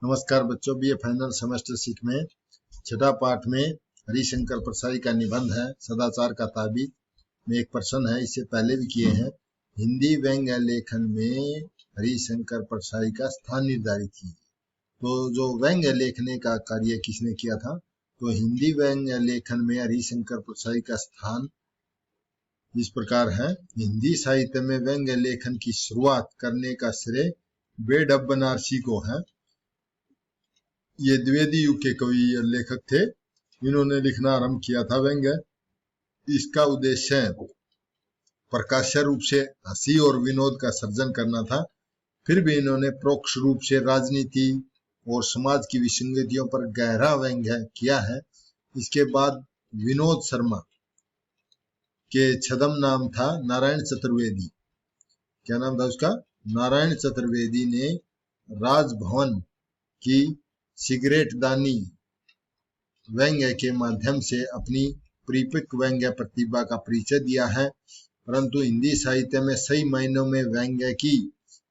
नमस्कार बच्चों, BA final semester सीख में छठा पाठ में हरिशंकर परसाई का निबंध है सदाचार का ताबीज में एक प्रश्न है। इससे पहले भी किए हैं। हिंदी व्यंग्य लेखन में हरिशंकर परसाई का स्थान निर्धारित कीजिए। तो जो व्यंग्य लेखने का कार्य किसने किया था, तो हिंदी व्यंग्य लेखन में हरिशंकर परसाई का स्थान इस प्रकार है। हिंदी साहित्य में व्यंग्य लेखन की शुरुआत करने का श्रेय बेडब बनारसी को है। ये द्विवेदी युग के कवि और लेखक थे। इन्होंने लिखना आरंभ किया था व्यंग्य। इसका उद्देश्य प्रकाश्य रूप से हंसी और विनोद का सर्जन करना था। फिर भी इन्होंने परोक्ष रूप से राजनीति और समाज की विसंगतियों पर गहरा व्यंग्य किया है। इसके बाद विनोद शर्मा के छदम नाम था नारायण चतुर्वेदी। क्या नाम था उसका? नारायण चतुर्वेदी ने राजभवन की सिगरेट दानी व्यंग्य के माध्यम से अपनी परिपक्व व्यंग्य प्रतिभा का परिचय दिया है। परंतु हिंदी साहित्य में सही मायनों में व्यंग्य की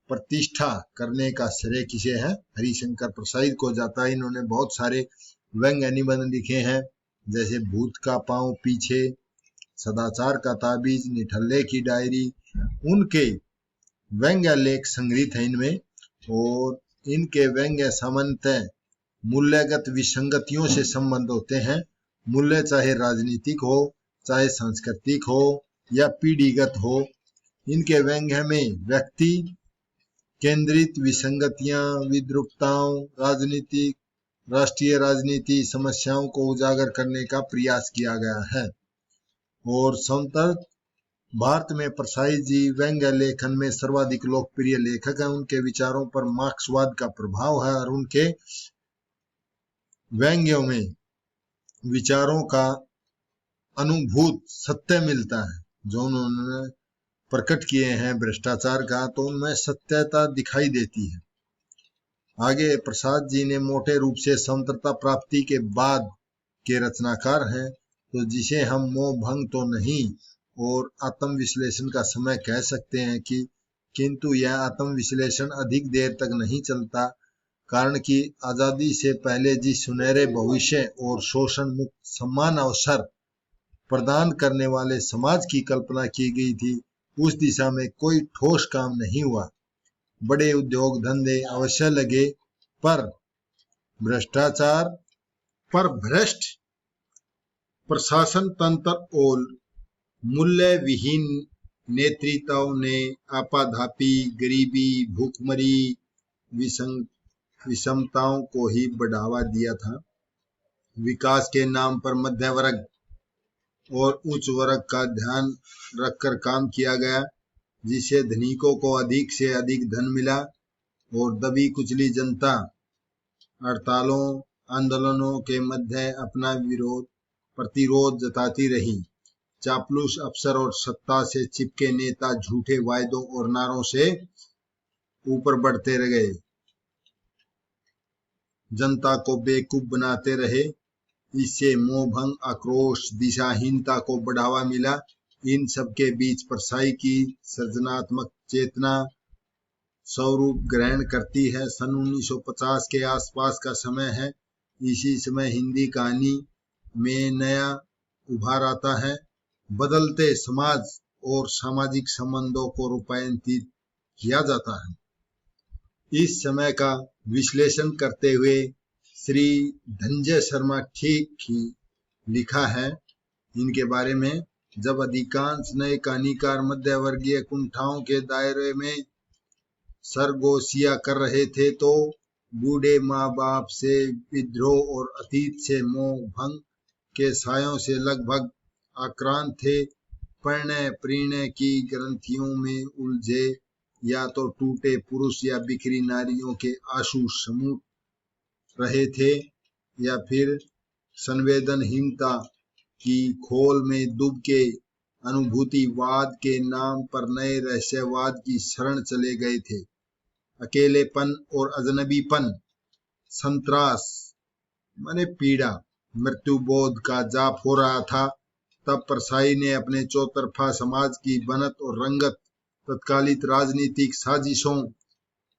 प्रतिष्ठा करने का श्रेय किसे है? हरिशंकर परसाई को जाता है। इन्होंने बहुत सारे व्यंग्य निबंध लिखे हैं, जैसे भूत का पांव पीछे, सदाचार का ताबीज, निठल्ले की डायरी। उनके व्यंग्य लेख संग्रहित है इनमें, और इनके व्यंग्य सामान्यतः मूल्यगत विसंगतियों से संबंध होते हैं। मूल्य चाहे राजनीतिक हो, चाहे सांस्कृतिक हो या पीढ़ीगत हो। इनके व्यंग्य में व्यक्ति केंद्रित विसंगतियां, विद्रूपताओं, राष्ट्रीय राजनीति समस्याओं को उजागर करने का प्रयास किया गया है। और स्वतंत्र भारत में परसाई जी व्यंग्य लेखन में सर्वाधिक लोकप्रिय लेखक हैं। उनके विचारों पर मार्क्सवाद का प्रभाव है और उनके व्यंग्यों में विचारों का अनुभूत सत्य मिलता है। जो उन्होंने प्रकट किए हैं भ्रष्टाचार का, तो उनमें सत्यता दिखाई देती है। आगे प्रसाद जी ने मोटे रूप से स्वतंत्रता प्राप्ति के बाद के रचनाकार हैं, तो जिसे हम मोह भंग तो नहीं और आत्मविश्लेषण का समय कह सकते हैं किंतु यह आत्मविश्लेषण अधिक देर तक नहीं चलता, कारण कि आजादी से पहले जिस सुनहरे भविष्य और शोषण मुक्त समान अवसर प्रदान करने वाले समाज की कल्पना की गई थी, उस दिशा में कोई ठोस काम नहीं हुआ। बड़े उद्योग धंधे अवश्य लगे, पर भ्रष्ट प्रशासन तंत्र और मूल्य विहीन नेतृत्व ने आपाधापी, गरीबी, भूखमरी, विषमताओं को ही बढ़ावा दिया था। विकास के नाम पर मध्य वर्ग और उच्च वर्ग का ध्यान रखकर काम किया गया, जिससे धनिकों को अधिक से अधिक धन मिला और दबी कुचली जनता हड़तालों, आंदोलनों के मध्य अपना प्रतिरोध जताती रही। चापलूस अफसर और सत्ता से चिपके नेता झूठे वायदों और नारों से ऊपर बढ़ते रह गए, जनता को बेवकूफ बनाते रहे। इससे मोहभंग, आक्रोश, दिशाहीनता को बढ़ावा मिला। इन सब के बीच परसाई की सृजनात्मक चेतना स्वरूप ग्रहण करती है। सन 1950 के आसपास का समय है। इसी समय हिंदी कहानी में नया उभार आता है। बदलते समाज और सामाजिक संबंधों को रूपांतरित किया जाता है। इस समय का विश्लेषण करते हुए श्री धनंजय शर्मा ठीक ही लिखा है इनके बारे में। जब अधिकांश नए कहानीकार मध्य वर्गीय कुंठाओं के दायरे में सरगोशिया कर रहे थे, तो बूढ़े माँ बाप से विद्रोह और अतीत से मोह भंग के सायों से लगभग आक्रांत थे। परिणय प्रीणय की ग्रंथियों में उलझे या तो टूटे पुरुष या बिखरी नारियों के आंसू समूट रहे थे, या फिर संवेदनहीनता की खोल में डूब के अनुभूतिवाद के नाम पर नए रहस्यवाद की शरण चले गए थे। अकेलेपन और अजनबीपन, संत्रास माने पीड़ा, मृत्युबोध का जाप हो रहा था। तब परसाई ने अपने चौतरफा समाज की बनत और रंगत, तत्कालिक राजनीतिक साजिशों,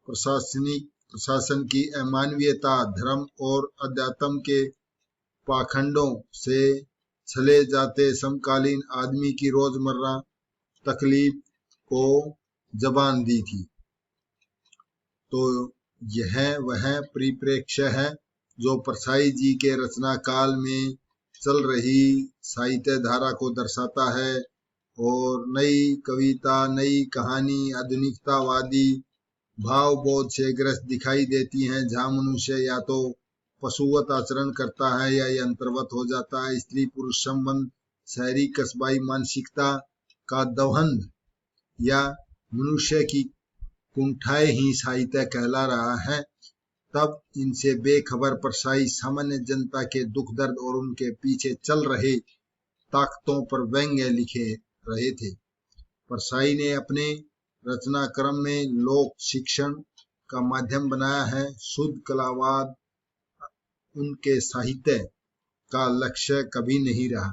प्रशासनिक प्रशासन की अमानवीयता, धर्म और अध्यात्म के पाखंडों से छले जाते समकालीन आदमी की रोजमर्रा तकलीफ को जबान दी थी। तो यह वह परिप्रेक्ष्य है जो परसाई जी के रचना काल में चल रही साहित्य धारा को दर्शाता है और नई कविता, नई कहानी आधुनिकतावादी भावबोध से ग्रस्त दिखाई देती हैं, जहाँ मनुष्य या तो पशुवत आचरण करता है या यंत्रवत हो जाता है। स्त्री पुरुष संबंध, शहरी कस्बाई मानसिकता का दवहन या मनुष्य की कुंठाए ही साहित्य कहला रहा है। तब इनसे बेखबर परसाई सामान्य जनता के दुख दर्द और उनके पीछे चल रहे ताकतों पर व्यंग्य लिखे रहे थे। परसाई ने अपने रचना क्रम में लोक शिक्षण का माध्यम बनाया है। शुद्ध कलावाद उनके साहित्य का लक्ष्य कभी नहीं रहा।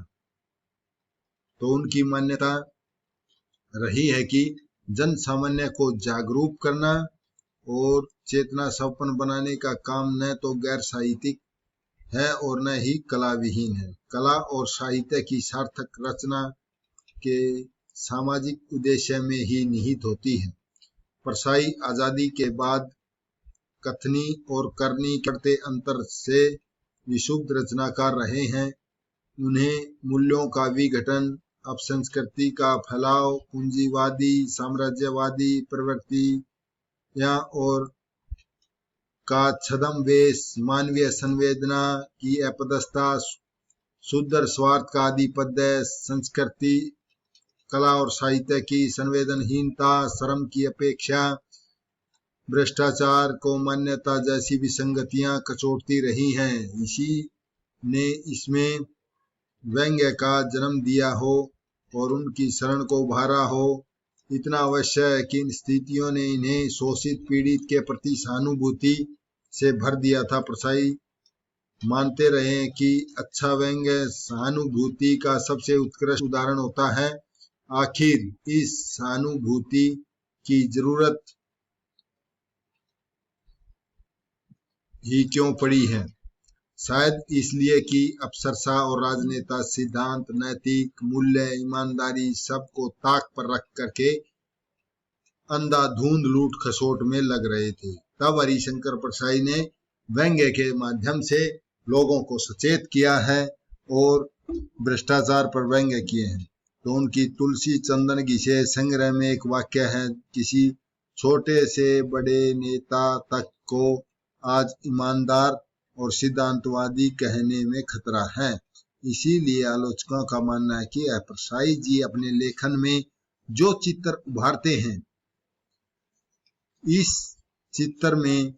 तो उनकी मान्यता रही है कि जन सामान्य को जागरूक करना और चेतना संपन्न बनाने का काम न तो गैर साहित्यिक है और न ही कला विहीन है। कला और साहित्य की सार्थक रचना के सामाजिक उद्देश्य में ही निहित होती है। परसाई आजादी के बाद कथनी और करनी करते अंतर से विशुद्ध रचनाकार रहे हैं। उन्हें मूल्यों का विघटन, अपसंस्कृति का फैलाव, पूंजीवादी साम्राज्यवादी प्रवृत्ति या और का छद्म वेश, मानवीय संवेदना की अपदस्थता, शुद्ध स्वार्थ का आधिपत्य, संस्कृति, कला और साहित्य की संवेदनहीनता, श्रम की अपेक्षा, भ्रष्टाचार को मान्यता जैसी विसंगतियां कचोटती रही हैं। इसी ने इसमें व्यंग्य का जन्म दिया हो और उनकी शरण को उभारा हो। इतना अवश्य है कि इन स्थितियों ने इन्हें शोषित पीड़ित के प्रति सहानुभूति से भर दिया था। परसाई मानते रहे कि अच्छा व्यंग्य सहानुभूति का सबसे उत्कृष्ट उदाहरण होता है। आखिर इस सहानुभूति की जरूरत ही क्यों पड़ी है? शायद इसलिए कि अफसरशाह और राजनेता सिद्धांत, नैतिक मूल्य, ईमानदारी सबको ताक पर रख करके अंधाधुंध लूट खसोट में लग रहे थे। तब हरिशंकर परसाई ने व्यंग्य के माध्यम से लोगों को सचेत किया है और भ्रष्टाचार पर व्यंग्य किए हैं। तो उनकी तुलसी चंदन घिसे संग्रह में एक वाक्य है, किसी छोटे से बड़े नेता तक को आज ईमानदार और सिद्धांतवादी कहने में खतरा है। इसीलिए आलोचकों का मानना है कि परसाई जी अपने लेखन में जो चित्र उभारते हैं, इस चित्र में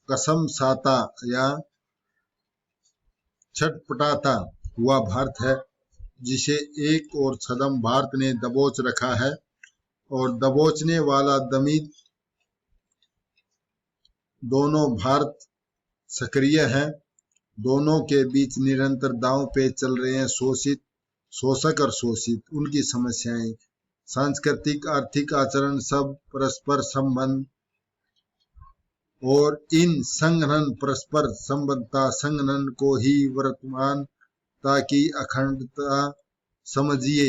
कसमसाता या छटपटाता हुआ भारत है, जिसे एक और छद्म भारत ने दबोच रखा है और दबोचने वाला दमित दोनों भारत सक्रिय है। दोनों के बीच निरंतर दांव पे चल रहे हैं शोषक और शोषित, उनकी समस्याएं, सांस्कृतिक आर्थिक आचरण, सब परस्पर संबंध और इन संघनन परस्पर संबद्धता संघनन को ही वर्तमानता की अखंडता समझिए।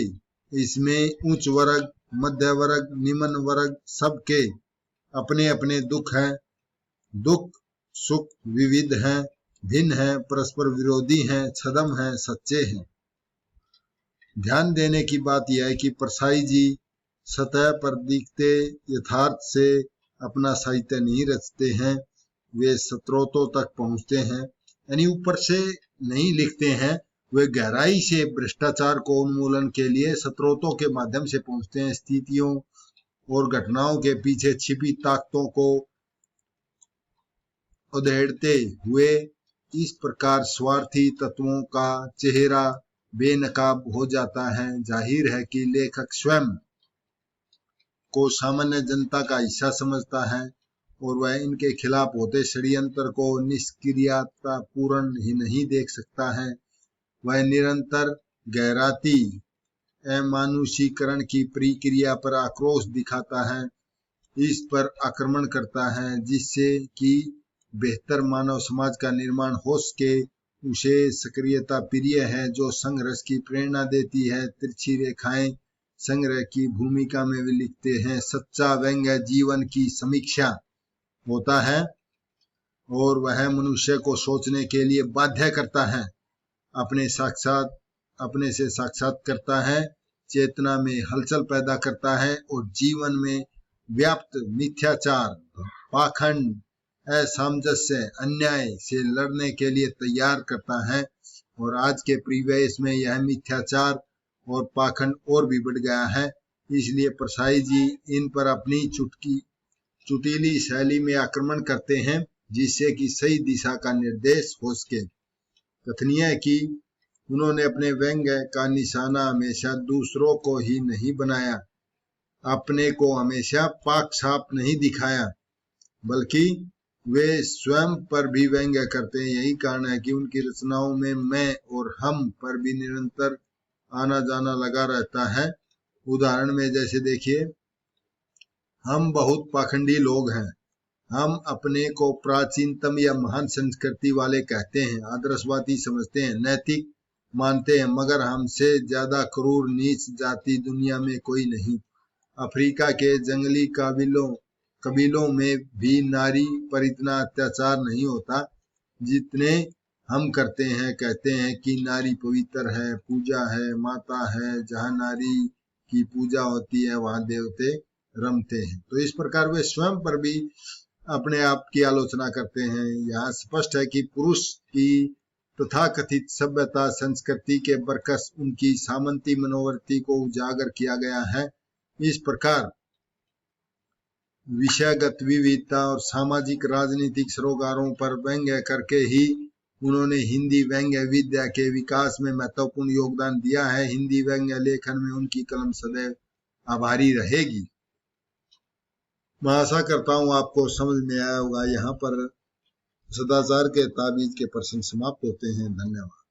इसमें उच्च वर्ग, मध्य वर्ग, निम्न वर्ग सबके अपने अपने दुख हैं। दुख सुख विविध हैं, भिन्न हैं, परस्पर विरोधी हैं, छद्म हैं, सच्चे हैं। ध्यान देने की बात यह है कि परसाई जी सतह पर दिखते यथार्थ से अपना साहित्य नहीं रचते हैं, वे स्रोतों तक पहुंचते हैं, यानी ऊपर से नहीं लिखते हैं। वे गहराई से भ्रष्टाचार को उन्मूलन के लिए स्रोतों के माध्यम से पहुंचते हैं। स्थितियों और घटनाओं के पीछे छिपी ताकतों को उधेड़ते हुए इस प्रकार स्वार्थी तत्वों का चेहरा बेनकाब हो जाता है। जाहिर है कि लेखक स्वयं को सामान्य जनता का हिस्सा समझता है और वह इनके खिलाफ होते षड्यंत्र को निष्क्रियता पूर्ण ही नहीं देख सकता है। वह निरंतर गहराती अमानुषीकरण की प्रक्रिया पर आक्रोश दिखाता है इस पर आक्रमण करता है, जिससे कि बेहतर मानव समाज का निर्माण हो सके। उसे सक्रियता प्रिय है जो संघर्ष की प्रेरणा देती है। तिरछी रेखाएं संग्रह की भूमिका में भी लिखते हैं। सच्चा व्यंग्य जीवन की समीक्षा होता है और वह मनुष्य को सोचने के लिए बाध्य करता है, अपने से साक्षात करता है, चेतना में हलचल पैदा करता है और जीवन में व्याप्त मिथ्याचार, पाखंड, असामंजस्य, अन्याय से लड़ने के लिए तैयार करता है। और आज के परिवेश में यह मिथ्याचार और पाखंड और भी बढ़ गया है। इसलिए परसाई जी इन पर अपनी चुटीली शैली में आक्रमण करते हैं, जिससे कि सही दिशा का निर्देश हो सके। कथनीय है कि उन्होंने अपने व्यंग्य का निशाना हमेशा दूसरों को ही नहीं बनाया, अपने को हमेशा पाक साफ नहीं दिखाया, बल्कि वे स्वयं पर भी व्यंग्य करते हैं। यही कारण है कि उनकी रचनाओं में मैं और हम पर भी निरंतर आना जाना लगा रहता है। उदाहरण में जैसे देखिए, हम बहुत पाखंडी लोग हैं, हम अपने को प्राचीनतम या महान संस्कृति वाले कहते हैं, आदर्शवादी समझते हैं, नैतिक मानते हैं, मगर हमसे ज्यादा क्रूर नीच जाति दुनिया में कोई नहीं। अफ्रीका के जंगली कबीलों में भी नारी पर इतना अत्याचार नहीं होता जितने हम करते हैं। कहते हैं कि नारी पवित्र है, पूजा है, माता है, जहाँ नारी की पूजा होती है वहां देवते रमते हैं। तो इस प्रकार वे स्वयं पर भी अपने आप की आलोचना करते हैं। यहाँ स्पष्ट है कि पुरुष की तथाकथित सभ्यता संस्कृति के बरकस उनकी सामंती मनोवृत्ति को उजागर किया गया है। इस प्रकार विषयगत विविधता और सामाजिक राजनीतिक सरोकारों पर व्यंग्य करके ही उन्होंने हिंदी व्यंग्य विद्या के विकास में महत्वपूर्ण योगदान दिया है। हिंदी व्यंग्य लेखन में उनकी कलम सदैव आभारी रहेगी। मैं आशा करता हूँ आपको समझ में आया होगा। यहाँ पर सदाचार के ताबीज के प्रश्न समाप्त होते हैं। धन्यवाद।